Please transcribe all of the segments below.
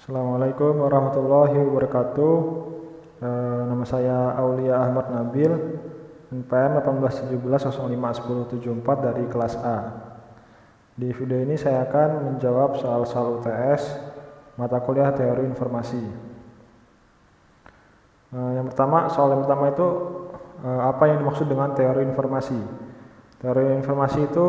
Assalamualaikum warahmatullahi wabarakatuh. Nama saya Aulia Ahmad Nabil, NPM 1817051074 dari kelas A. Di video ini saya akan menjawab soal-soal UTS mata kuliah teori informasi. Soal yang pertama itu apa yang dimaksud dengan teori informasi? Teori informasi itu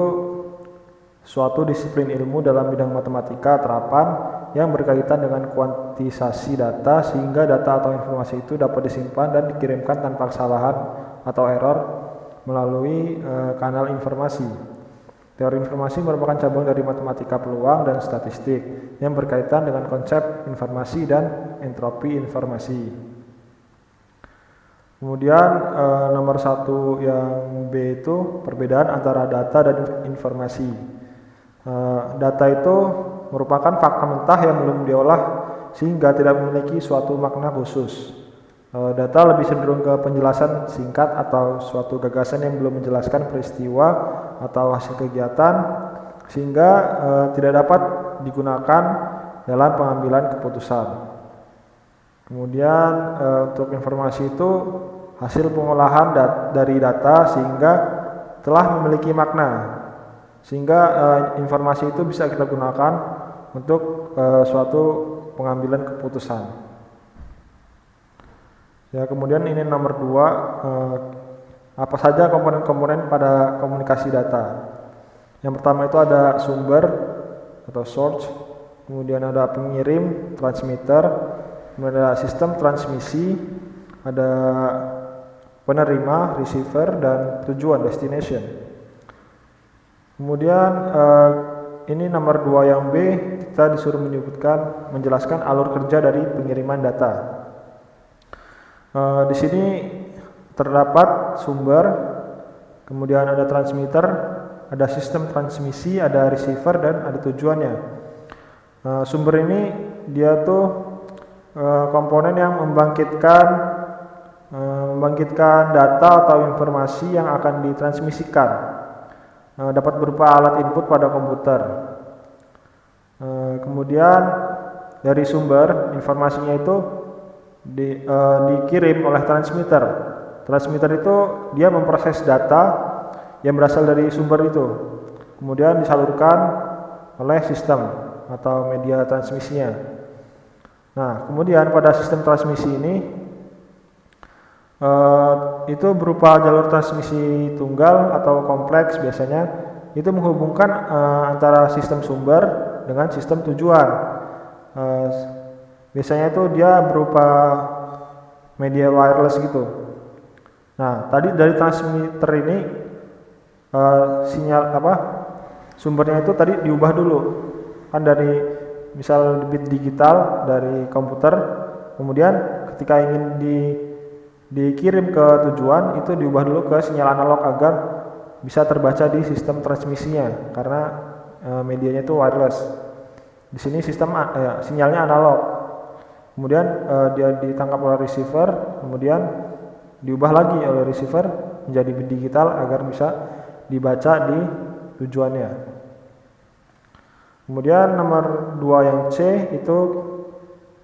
suatu disiplin ilmu dalam bidang matematika terapan yang berkaitan dengan kuantisasi data sehingga data atau informasi itu dapat disimpan dan dikirimkan tanpa kesalahan atau error melalui kanal informasi. Teori informasi merupakan cabang dari matematika peluang dan statistik yang berkaitan dengan konsep informasi dan entropi informasi. Kemudian nomor 1 yang B itu perbedaan antara data dan informasi. Data itu merupakan fakta mentah yang belum diolah sehingga tidak memiliki suatu makna khusus. Data lebih cenderung ke penjelasan singkat atau suatu gagasan yang belum menjelaskan peristiwa atau hasil kegiatan sehingga tidak dapat digunakan dalam pengambilan keputusan. Kemudian untuk informasi itu hasil pengolahan dari data sehingga telah memiliki makna, sehingga informasi itu bisa kita gunakan untuk suatu pengambilan keputusan. Ya, kemudian ini nomor 2, apa saja komponen-komponen pada komunikasi data. Yang pertama itu ada sumber atau source, kemudian ada pengirim, transmitter, kemudian ada sistem transmisi, ada penerima, receiver, dan tujuan, destination. Kemudian ini nomor 2 yang B, kita disuruh menjelaskan alur kerja dari pengiriman data. Di sini terdapat sumber, kemudian ada transmitter, ada sistem transmisi, ada receiver, dan ada tujuannya. Sumber ini dia tuh komponen yang membangkitkan data atau informasi yang akan ditransmisikan. Dapat berupa alat input pada komputer. Kemudian dari sumber informasinya itu dikirim oleh transmitter. Transmitter itu dia memproses data yang berasal dari sumber itu, kemudian disalurkan oleh sistem atau media transmisinya. Nah, kemudian pada sistem transmisi ini itu berupa jalur transmisi tunggal atau kompleks, biasanya itu menghubungkan antara sistem sumber dengan sistem tujuan. Biasanya itu dia berupa media wireless gitu. Nah, tadi dari transmitter ini sumbernya itu tadi diubah dulu, kan dari misal bit digital dari komputer, kemudian ketika ingin dikirim ke tujuan itu diubah dulu ke sinyal analog agar bisa terbaca di sistem transmisinya karena medianya itu wireless. Di sini sinyalnya analog. Kemudian dia ditangkap oleh receiver, kemudian diubah lagi oleh receiver menjadi bit digital agar bisa dibaca di tujuannya. Kemudian nomor 2 yang C itu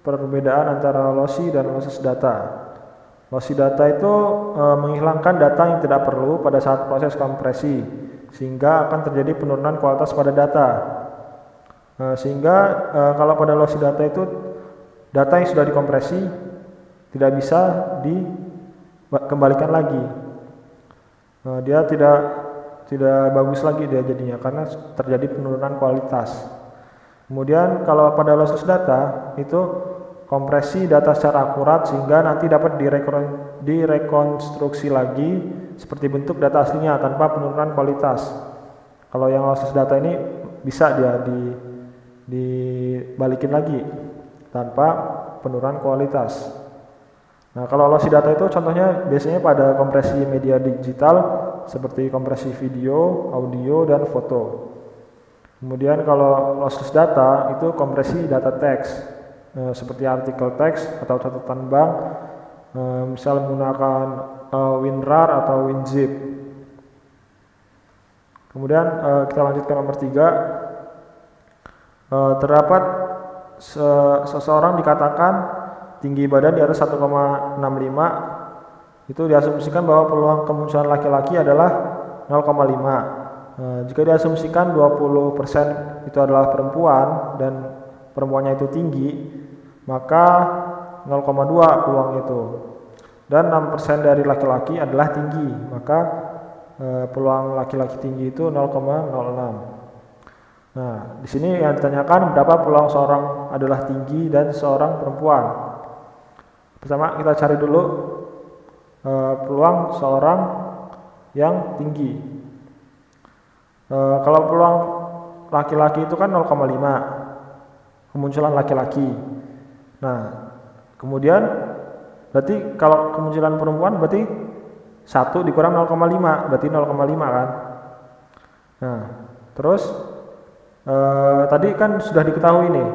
perbedaan antara lossy dan lossless data. Lossy data itu menghilangkan data yang tidak perlu pada saat proses kompresi, sehingga akan terjadi penurunan kualitas pada data. Kalau pada lossy data itu data yang sudah dikompresi tidak bisa dikembalikan lagi. Dia tidak bagus lagi dia jadinya karena terjadi penurunan kualitas. Kemudian kalau pada lossless data itu kompresi data secara akurat sehingga nanti dapat direkonstruksi lagi seperti bentuk data aslinya tanpa penurunan kualitas. Kalau yang lossless data ini bisa dia dibalikin lagi tanpa penurunan kualitas. Nah, kalau lossy data itu contohnya biasanya pada kompresi media digital seperti kompresi video, audio, dan foto. Kemudian kalau lossless data itu kompresi data teks seperti artikel teks atau catatan bank, misal menggunakan WinRAR atau WinZip. Kemudian kita lanjutkan nomor 3. Terdapat seseorang dikatakan tinggi badan di atas 1,65, itu diasumsikan bahwa peluang kemunculan laki-laki adalah 0,5. Jika diasumsikan 20% itu adalah perempuan dan perempuannya itu tinggi, maka 0,2 peluang itu. Dan 6% dari laki-laki adalah tinggi, maka peluang laki-laki tinggi itu 0,06. Nah, di sini yang ditanyakan berapa peluang seorang adalah tinggi dan seorang perempuan. Pertama kita cari dulu peluang seorang yang tinggi. Kalau peluang laki-laki itu kan 0,5 kemunculan laki-laki. Nah, kemudian berarti kalau kemunculan perempuan berarti 1 dikurang 0,5 berarti 0,5 kan. Nah, terus tadi kan sudah diketahui nih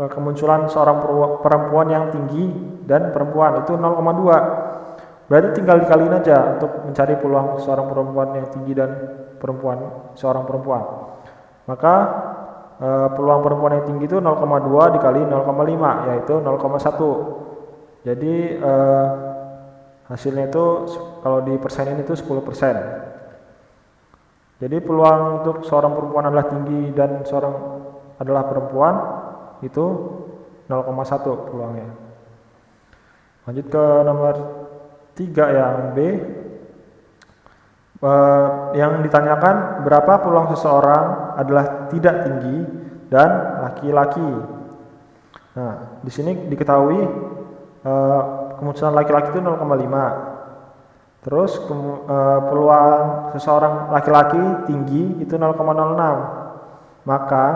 kemunculan seorang perempuan yang tinggi dan perempuan itu 0,2. Berarti tinggal dikaliin aja untuk mencari peluang seorang perempuan yang tinggi dan seorang perempuan. Maka peluang perempuan yang tinggi itu 0,2 dikali 0,5 yaitu 0,1. Jadi hasilnya itu kalau di persenin itu 10%. Jadi peluang untuk seorang perempuan adalah tinggi dan seorang adalah perempuan itu 0,1 peluangnya. Lanjut ke nomor 3 yang B. Yang ditanyakan berapa peluang seseorang adalah tidak tinggi dan laki-laki. Nah, di sini diketahui kemunculan laki-laki itu 0,5. Terus peluang seseorang laki-laki tinggi itu 0,06. Maka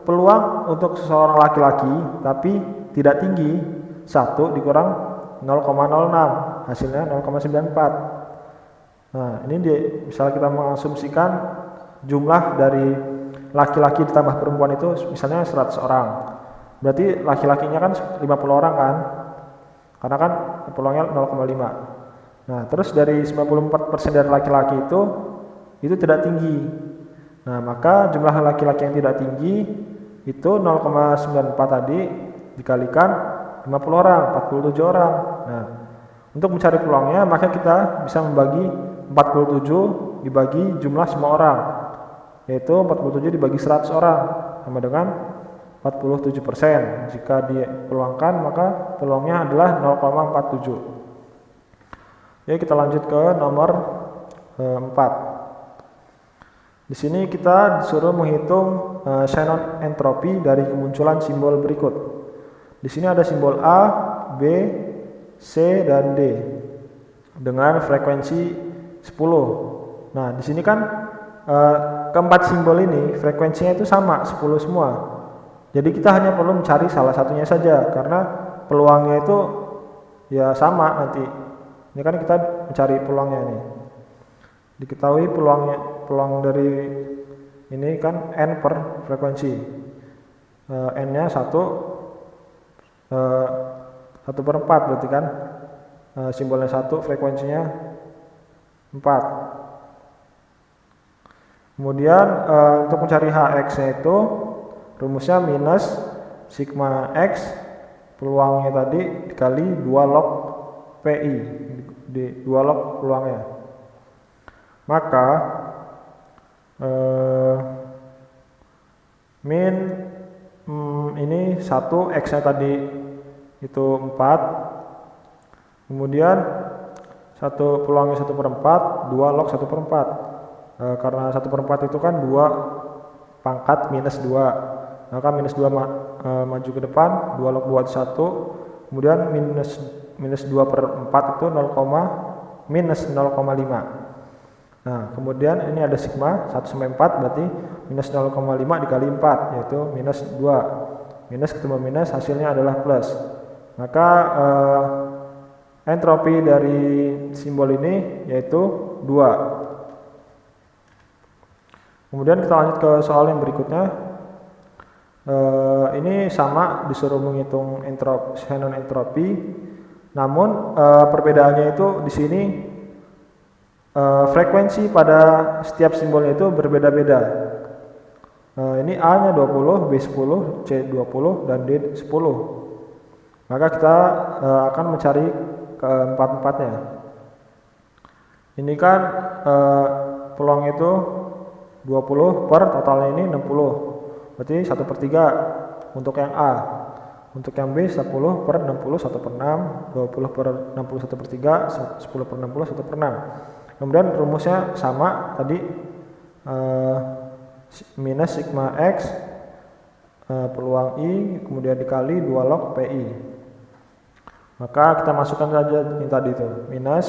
peluang untuk seseorang laki-laki tapi tidak tinggi 1 dikurang 0,06 hasilnya 0,94. Nah, ini misalnya kita mengasumsikan jumlah dari laki-laki ditambah perempuan itu misalnya 100 orang. Berarti laki-lakinya kan 50 orang kan? Karena kan peluangnya 0,5. Nah, terus dari 94% dari laki-laki itu tidak tinggi. Nah, maka jumlah laki-laki yang tidak tinggi itu 0,94 tadi dikalikan 50 orang, 47 orang. Nah, untuk mencari peluangnya maka kita bisa membagi 47 dibagi jumlah semua orang, yaitu 47 dibagi 100 orang sama dengan 47%. Jika dipeluangkan maka peluangnya adalah 0,47. Oke, kita lanjut ke nomor 4. Di sini kita disuruh menghitung Shannon entropi dari kemunculan simbol berikut. Di sini ada simbol A, B, C, dan D dengan frekuensi 10. Nah, di sini kan keempat simbol ini frekuensinya itu sama, 10 semua. Jadi kita hanya perlu mencari salah satunya saja karena peluangnya itu ya sama nanti. Ini kan kita mencari peluangnya nih. Diketahui peluang dari ini kan N per frekuensi. N-nya 1 1/4 berarti kan simbolnya 1, frekuensinya 4. Kemudian untuk mencari HX-nya itu rumusnya minus sigma X peluangnya tadi dikali 2 log PI, di 2 log peluangnya. Maka min ini 1, X-nya tadi itu 4. Kemudian peluangnya 1/4, 2 log 1/4. Karena 1/4 itu kan 2 pangkat minus 2. Maka minus 2 maju ke depan, 2 log 2 itu 1. Kemudian minus 2/4 itu minus 0,5. Nah, kemudian ini ada sigma 1/4 berarti minus 0,5 dikali 4 yaitu minus 2. Minus ketemu minus hasilnya adalah plus. Maka entropi dari simbol ini yaitu 2. Kemudian kita lanjut ke soal yang berikutnya. Ini sama disuruh menghitung Shannon entropi. Namun perbedaannya itu di sini frekuensi pada setiap simbolnya itu berbeda-beda. Ini A-nya 20, B10, C20, dan D10. Maka kita akan mencari keempat-empatnya. Ini kan peluang itu 20 per totalnya ini 60. Berarti 1/3 untuk yang A. Untuk yang B 10 per 60 1/6, 20 per 60 1/3, 10 per 60 1/6. Kemudian rumusnya sama tadi, minus sigma X peluang I kemudian dikali 2 log PI. Maka kita masukkan saja ini tadi itu minus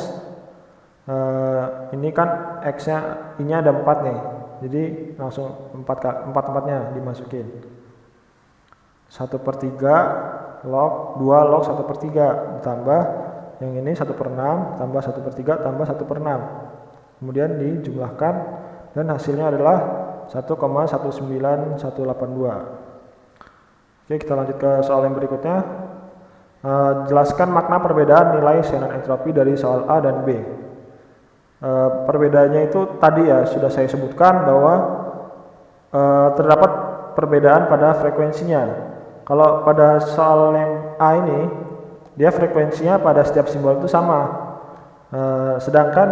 ini kan X nya I nya ada 4 nih, jadi langsung 4-4-nya dimasukin. 1/3 log 2 log 1/3 ditambah yang ini 1/6 tambah 1/3 tambah 1/6, kemudian dijumlahkan dan hasilnya adalah 1,19182. Oke, kita lanjut ke soal yang berikutnya. Jelaskan makna perbedaan nilai Shannon entropi dari soal A dan B. Perbedaannya itu tadi ya sudah saya sebutkan bahwa terdapat perbedaan pada frekuensinya. Kalau pada soal yang A ini, dia frekuensinya pada setiap simbol itu sama. Sedangkan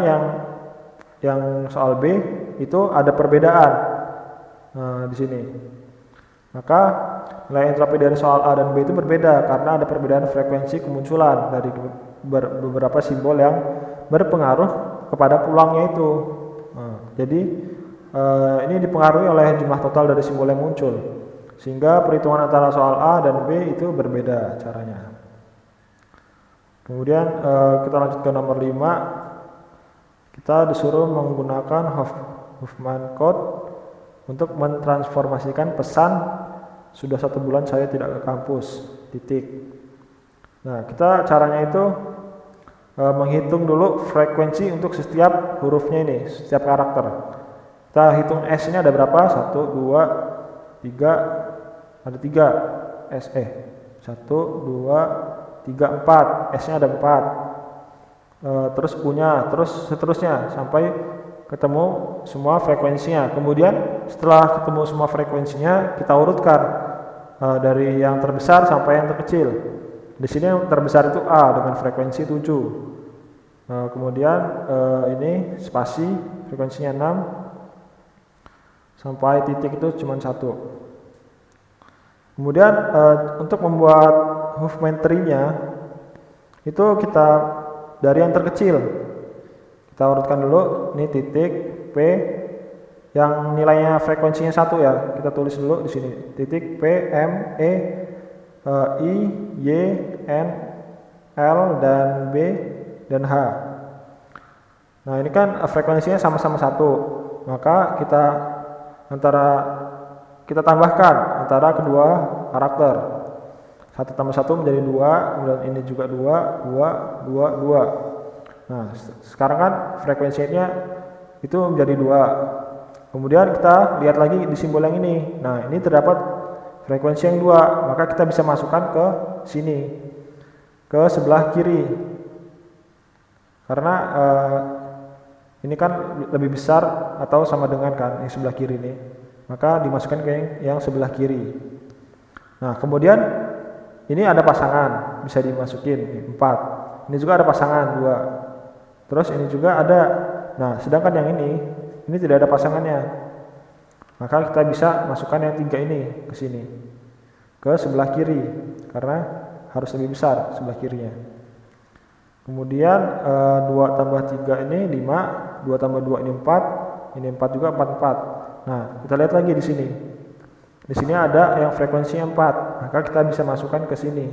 yang soal B itu ada perbedaan di sini. Maka nilai entropi dari soal A dan B itu berbeda karena ada perbedaan frekuensi kemunculan dari beberapa simbol yang berpengaruh kepada pulangnya itu. Jadi ini dipengaruhi oleh jumlah total dari simbol yang muncul, sehingga perhitungan antara soal A dan B itu berbeda caranya. Kemudian kita lanjut ke nomor 5. Kita disuruh menggunakan Huffman code untuk mentransformasikan pesan sudah 1 bulan saya tidak ke kampus, titik. Nah, kita caranya itu menghitung dulu frekuensi untuk setiap hurufnya ini, setiap karakter. Kita hitung S ini ada berapa? 1, 2, 3, ada 3 S, 1, 2, 3, 4, S nya ada 4, terus U-nya, terus seterusnya sampai ketemu semua frekuensinya. Kemudian setelah ketemu semua frekuensinya, kita urutkan dari yang terbesar sampai yang terkecil. Di sini yang terbesar itu A dengan frekuensi 7. Kemudian ini spasi frekuensinya 6 sampai titik itu cuma 1. Kemudian untuk membuat Huffman tree-nya itu kita dari yang terkecil. Kita urutkan dulu, ini titik P yang nilainya frekuensinya 1 ya. Kita tulis dulu di sini. Titik P, M, E, I, Y, N, L, dan B, dan H. Nah, ini kan frekuensinya sama-sama 1. Maka kita tambahkan antara kedua karakter. 1 tambah 1 menjadi 2, kemudian ini juga 2, 2, 2, 2. Nah, sekarang kan frekuensinya itu menjadi 2. Kemudian kita lihat lagi di simbol yang ini. Nah, ini terdapat frekuensi yang 2, maka kita bisa masukkan ke sini, ke sebelah kiri. Karena ini kan lebih besar atau sama dengan kan yang sebelah kiri ini, maka dimasukkan ke yang sebelah kiri. Nah, kemudian ini ada pasangan, bisa dimasukin 4. Ini juga ada pasangan 2. Terus ini juga ada. Nah, sedangkan yang ini tidak ada pasangannya. Maka kita bisa masukkan yang 3 ini ke sini, ke sebelah kiri, karena harus lebih besar sebelah kirinya. Kemudian 2 tambah 3 ini 5, 2 tambah 2 ini 4, ini 4 juga 4. Nah, kita lihat lagi di sini. Di sini ada yang frekuensinya 4, maka kita bisa masukkan ke sini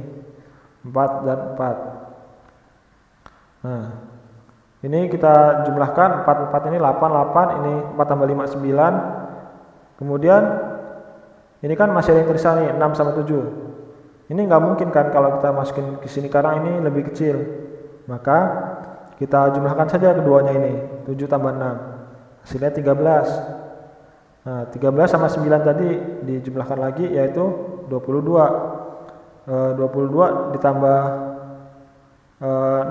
4 dan 4. Nah, ini kita jumlahkan 4 ini 8, ini 4 tambah 5 9. Kemudian ini kan masih ada yang tersisa nih 6 sama 7. Ini nggak mungkin kan kalau kita masukin ke sini karena ini lebih kecil. Maka kita jumlahkan saja keduanya ini, 7 tambah 6. Hasilnya 13. Nah, 13 sama 9 tadi dijumlahkan lagi yaitu 22. 22 ditambah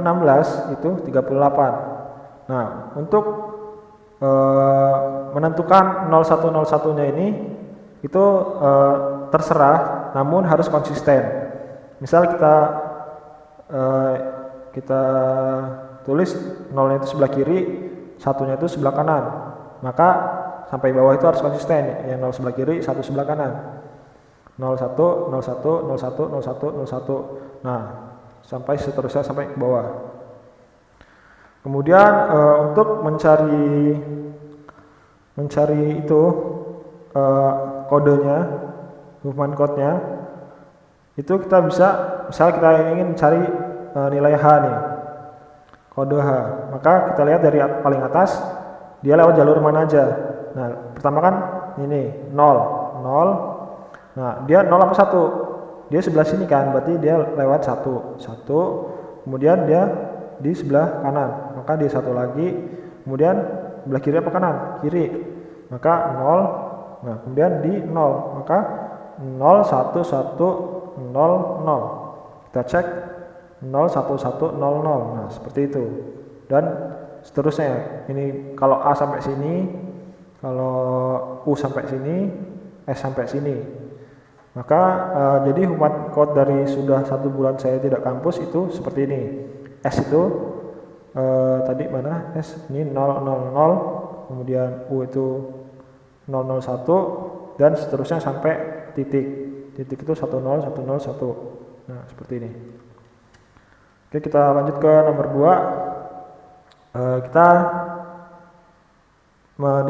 16 itu 38. Nah, untuk menentukan 0101-nya ini itu terserah, namun harus konsisten. Misal kita tulis nolnya itu sebelah kiri, satunya itu sebelah kanan, maka sampai bawah itu harus konsisten, yang 0 sebelah kiri, 1 sebelah kanan, 01, 01, 01, 01, 01. Nah, sampai seterusnya sampai ke bawah. Kemudian untuk mencari itu kodenya, movement code-nya, itu kita bisa, misal kita ingin cari nilai H nih, kode H, maka kita lihat dari paling atas dia lewat jalur mana aja. Nah, pertama kan ini 0. Nah, dia 0 apa 1? Dia sebelah sini kan, berarti dia lewat 1. Kemudian dia di sebelah kanan, maka dia 1 lagi. Kemudian sebelah kiri apa kanan? Kiri. Maka 0. Nah, kemudian di 0, maka 0 1 1 0 0. Kita cek 0 1 1 0 0. Nah, seperti itu. Dan seterusnya. Ini kalau A sampai sini, kalau U sampai sini, S sampai sini. Maka jadi movement code dari sudah 1 bulan saya tidak kampus itu seperti ini. S itu tadi mana? S ini 000, kemudian U itu 001 dan seterusnya sampai titik. Titik itu 10 10 1. Nah, seperti ini. Oke, kita lanjut ke nomor 2. Kita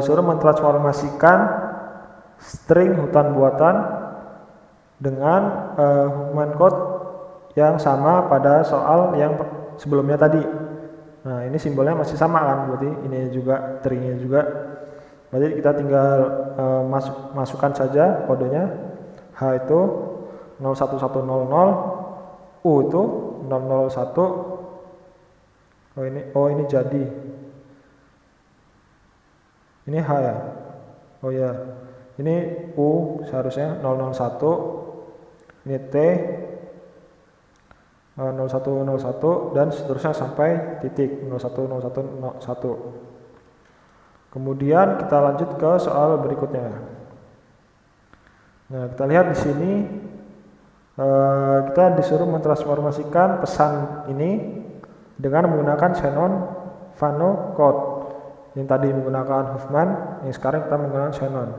disuruh mentransformasikan string hutan buatan dengan movement code yang sama pada soal yang sebelumnya tadi. Nah, ini simbolnya masih sama kan, berarti ini juga stringnya juga. Berarti kita tinggal masukkan saja kodenya. H itu 01100, U itu 001. Oh ini jadi. Ini H ya. Oh ya. Ini U seharusnya 001. Ini T 0101 dan seterusnya sampai titik 010101. Kemudian kita lanjut ke soal berikutnya. Nah, kita lihat di sini kita disuruh mentransformasikan pesan ini dengan menggunakan Shannon Fano code. Yang tadi menggunakan Huffman, yang sekarang kita menggunakan Shannon.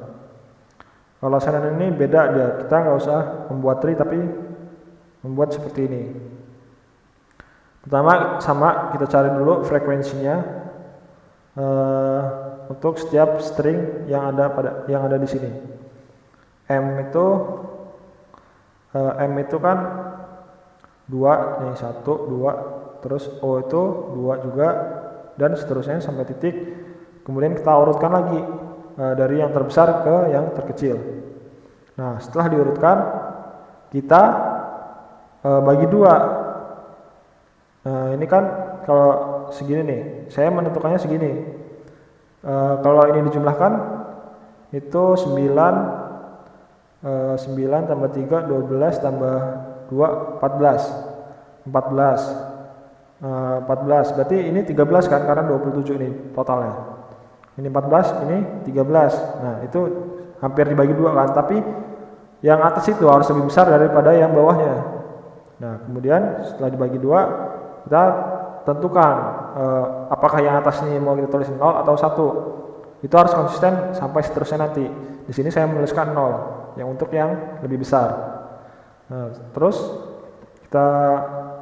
Kalau Shannon ini beda dia, kita nggak usah membuat tree tapi membuat seperti ini. Pertama sama kita cari dulu frekuensinya untuk setiap string yang ada di sini. M itu kan 2, nih 1, 2, terus O itu 2 juga, dan seterusnya sampai titik. Kemudian kita urutkan lagi dari yang terbesar ke yang terkecil. Nah, setelah diurutkan kita bagi 2. Nah, ini kan kalau segini nih, saya menentukannya segini. Kalau ini dijumlahkan itu 9 tambah 3 12 tambah 2 14. 14 berarti ini 13 kan, karena 27 ini totalnya. Ini 14, ini 13. Nah, itu hampir dibagi 2 kan, tapi yang atas itu harus lebih besar daripada yang bawahnya. Nah, kemudian setelah dibagi 2, kita tentukan apakah yang atas ini mau kita tulis 0 atau 1. Itu harus konsisten sampai seterusnya nanti. Di sini saya menuliskan 0 yang untuk yang lebih besar. Nah, terus kita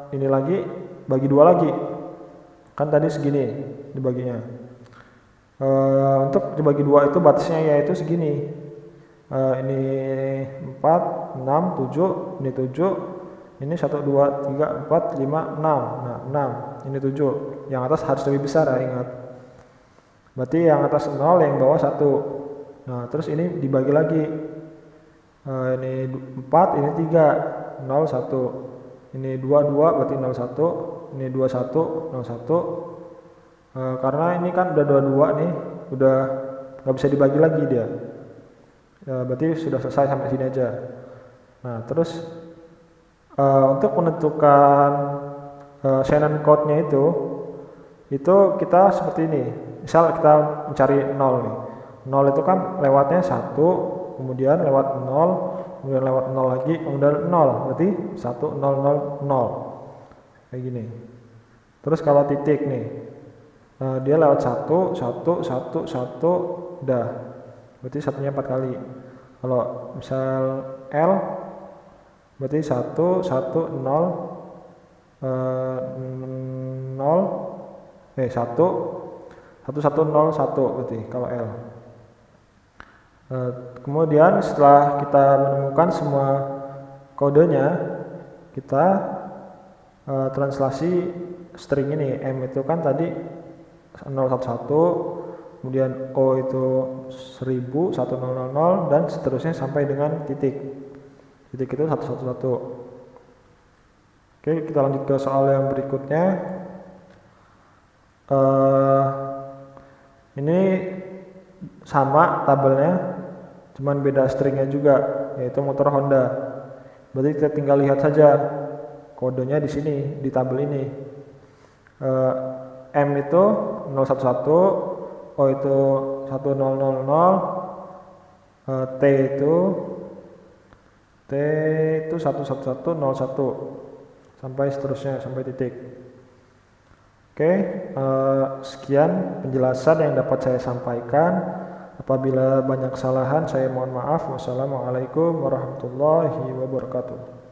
ini lagi bagi 2 lagi. Kan tadi segini dibaginya. Untuk dibagi 2 itu batasnya yaitu segini. Ini 4, 6, 7, ini 7. Ini 1, 2, 3, 4, 5, 6. Nah, 6. Ini 7. Yang atas harus lebih besar ya, ingat. Berarti yang atas 0, yang bawah 1. Nah, terus ini dibagi lagi. Ini 4, ini 3, 0, 1. Ini 2, 2, berarti 0, 1. Ini 2, 1, 0, 1. Karena ini kan udah 2 nih, udah nggak bisa dibagi lagi dia. Berarti sudah selesai sampai sini aja. Nah, terus untuk menentukan Shannon code-nya itu kita seperti ini. Misal kita mencari 0 nih. 0 itu kan lewatnya 1, kemudian lewat 0, kemudian lewat 0 lagi, kemudian 0, berarti 1 0 0 0 kayak gini. Terus kalau titik nih, dia lewat 1 1 1 1 udah, berarti satunya 4 kali. Kalau misal L berarti 1 1 0 1 1 1 0 1 berarti kalau L. Kemudian setelah kita menemukan semua kodenya, kita translasi string ini. M itu kan tadi 011, kemudian O itu 1000 1000 dan seterusnya sampai dengan titik itu 111. Oke, kita lanjut ke soal yang berikutnya. Ini sama tabelnya, cuman beda stringnya juga, yaitu motor Honda. Berarti kita tinggal lihat saja kodenya di sini, di tabel ini. M itu 011, O itu 1000, T itu 11101 sampai seterusnya sampai titik. Oke, sekian penjelasan yang dapat saya sampaikan. Apabila banyak kesalahan saya mohon maaf. Wassalamualaikum warahmatullahi wabarakatuh.